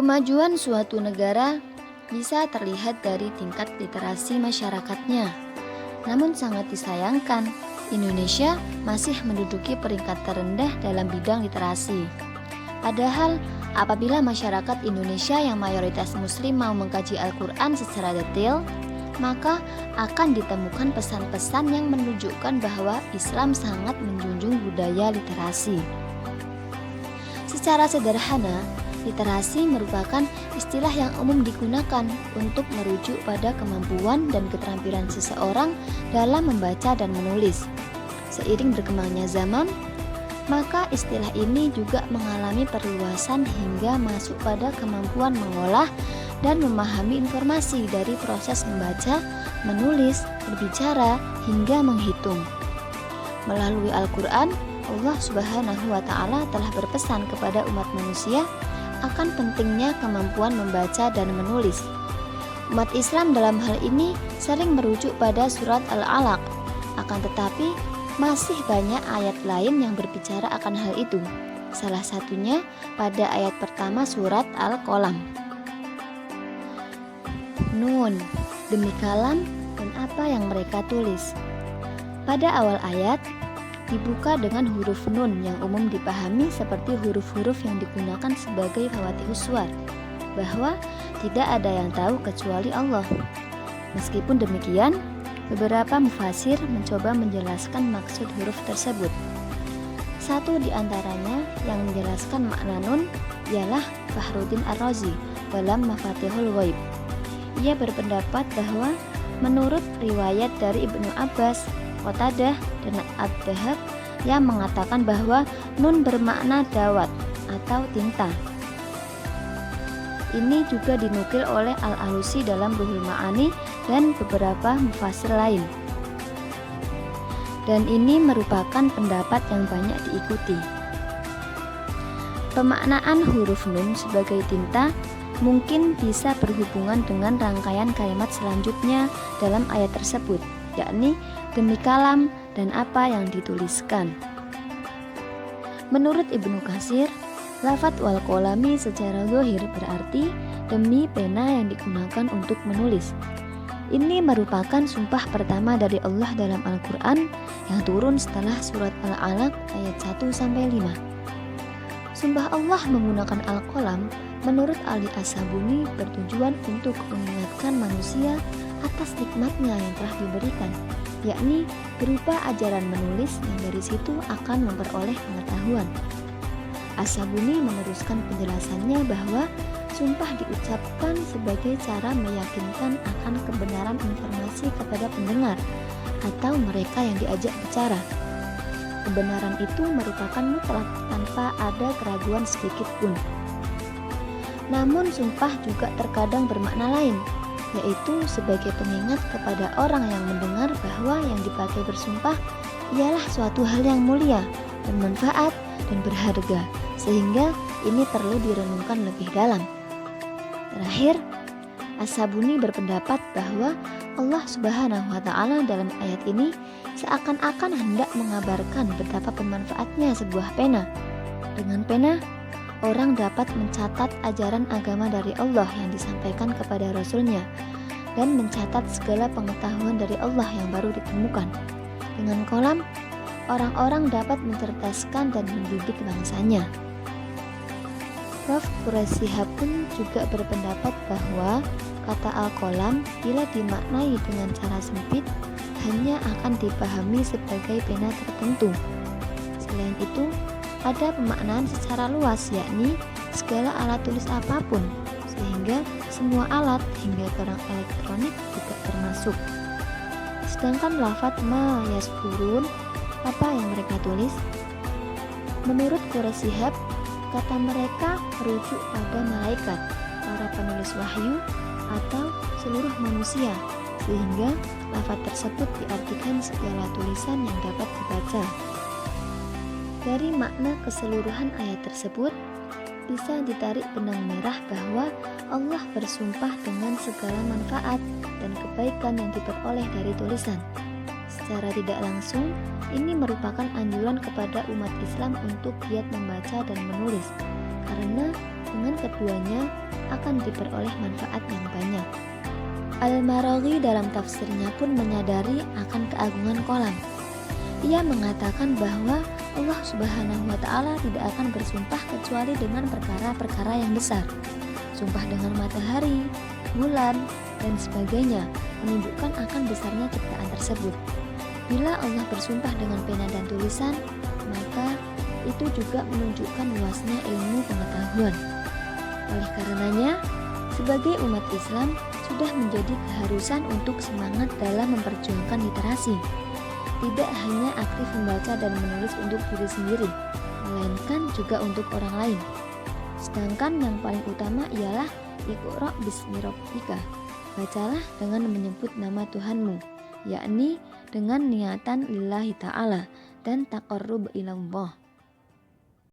Kemajuan suatu negara bisa terlihat dari tingkat literasi masyarakatnya. Namun sangat disayangkan, Indonesia masih menduduki peringkat terendah dalam bidang literasi. Padahal, apabila masyarakat Indonesia yang mayoritas muslim mau mengkaji Al-Quran secara detail, maka akan ditemukan pesan-pesan yang menunjukkan bahwa Islam sangat menjunjung budaya literasi. Secara sederhana, literasi merupakan istilah yang umum digunakan untuk merujuk pada kemampuan dan keterampilan seseorang dalam membaca dan menulis. Seiring berkembangnya zaman, maka istilah ini juga mengalami perluasan hingga masuk pada kemampuan mengolah dan memahami informasi dari proses membaca, menulis, berbicara, hingga menghitung. Melalui Al-Quran, Allah Subhanahu wa Ta'ala telah berpesan kepada umat manusia akan pentingnya kemampuan membaca dan menulis. Umat Islam dalam hal ini sering merujuk pada surat Al-Alaq, akan tetapi masih banyak ayat lain yang berbicara akan hal itu. Salah satunya pada ayat pertama surat Al-Qalam. Nun, demi kalam dan apa yang mereka tulis. Pada awal ayat dibuka dengan huruf nun yang umum dipahami seperti huruf-huruf yang digunakan sebagai fawatihus suwar, bahwa tidak ada yang tahu kecuali Allah. Meskipun demikian, beberapa mufasir mencoba menjelaskan maksud huruf tersebut. Satu di antaranya yang menjelaskan makna nun ialah Fakhruddin Ar-Razi dalam Mafatihul Ghaib. Ia berpendapat bahwa menurut riwayat dari Ibnu Abbas, Qatadah, dan Ad-Dhahab yang mengatakan bahwa nun bermakna dawat atau tinta. Ini juga dinukil oleh Al-Alusi dalam Ruhul Ma'ani dan beberapa mufasir lain. Dan ini merupakan pendapat yang banyak diikuti. Pemaknaan huruf nun sebagai tinta mungkin bisa berhubungan dengan rangkaian kalimat selanjutnya dalam ayat tersebut, yakni demi kalam dan apa yang dituliskan. Menurut Ibnu Katsir, lafadz wal qalami secara zahir berarti demi pena yang digunakan untuk menulis. Ini merupakan sumpah pertama dari Allah dalam Al-Quran yang turun setelah surat Al-Alaq ayat 1-5. Sumpah Allah menggunakan Al-Qalam menurut Ali As-Sabuni bertujuan untuk mengingatkan manusia atas nikmatnya yang telah diberikan, yakni berupa ajaran menulis yang dari situ akan memperoleh pengetahuan. As-Sabuni meneruskan penjelasannya bahwa sumpah diucapkan sebagai cara meyakinkan akan kebenaran informasi kepada pendengar atau mereka yang diajak bicara. Kebenaran itu merupakan mutlak tanpa ada keraguan sedikit pun. Namun sumpah juga terkadang bermakna lain, yaitu sebagai pengingat kepada orang yang mendengar bahwa yang dipakai bersumpah ialah suatu hal yang mulia, bermanfaat, dan berharga, sehingga ini perlu direnungkan lebih dalam. Terakhir, As-Sabuni berpendapat bahwa Allah Subhanahu wa Ta'ala dalam ayat ini seakan-akan hendak mengabarkan betapa bermanfaatnya sebuah pena. Dengan pena, orang dapat mencatat ajaran agama dari Allah yang disampaikan kepada Rasul-Nya dan mencatat segala pengetahuan dari Allah yang baru ditemukan. Dengan kolam, orang-orang dapat mencerdaskan dan mendidik bangsanya. Prof. Quraisy Shihab pun juga berpendapat bahwa kata Al-Qalam bila dimaknai dengan cara sempit hanya akan dipahami sebagai pena tertentu. Selain itu, ada pemaknaan secara luas, yakni segala alat tulis apapun, sehingga semua alat hingga barang elektronik juga termasuk. Sedangkan lafadz ma yaskurun, apa yang mereka tulis, menurut Quraisy Shihab, kata mereka merujuk pada malaikat, para penulis wahyu, atau seluruh manusia, sehingga lafadz tersebut diartikan segala tulisan yang dapat dibaca. Dari makna keseluruhan ayat tersebut, bisa ditarik benang merah bahwa Allah bersumpah dengan segala manfaat dan kebaikan yang diperoleh dari tulisan. Secara tidak langsung, ini merupakan anjuran kepada umat Islam untuk giat membaca dan menulis, karena dengan keduanya akan diperoleh manfaat yang banyak. Al-Maraghi dalam tafsirnya pun menyadari akan keagungan kolam. Ia mengatakan bahwa Allah Subhanahu wa Ta'ala tidak akan bersumpah kecuali dengan perkara-perkara yang besar. Sumpah dengan matahari, bulan, dan sebagainya menunjukkan akan besarnya ciptaan tersebut. Bila Allah bersumpah dengan pena dan tulisan, maka itu juga menunjukkan luasnya ilmu pengetahuan. Oleh karenanya, sebagai umat Islam sudah menjadi keharusan untuk semangat dalam memperjuangkan literasi. Tidak hanya aktif membaca dan menulis untuk diri sendiri, melainkan juga untuk orang lain. Sedangkan yang paling utama ialah Iqra' bismi rabbika. Bacalah dengan menyebut nama Tuhanmu, yakni dengan niatan lillahi ta'ala dan taqarrub ilallah.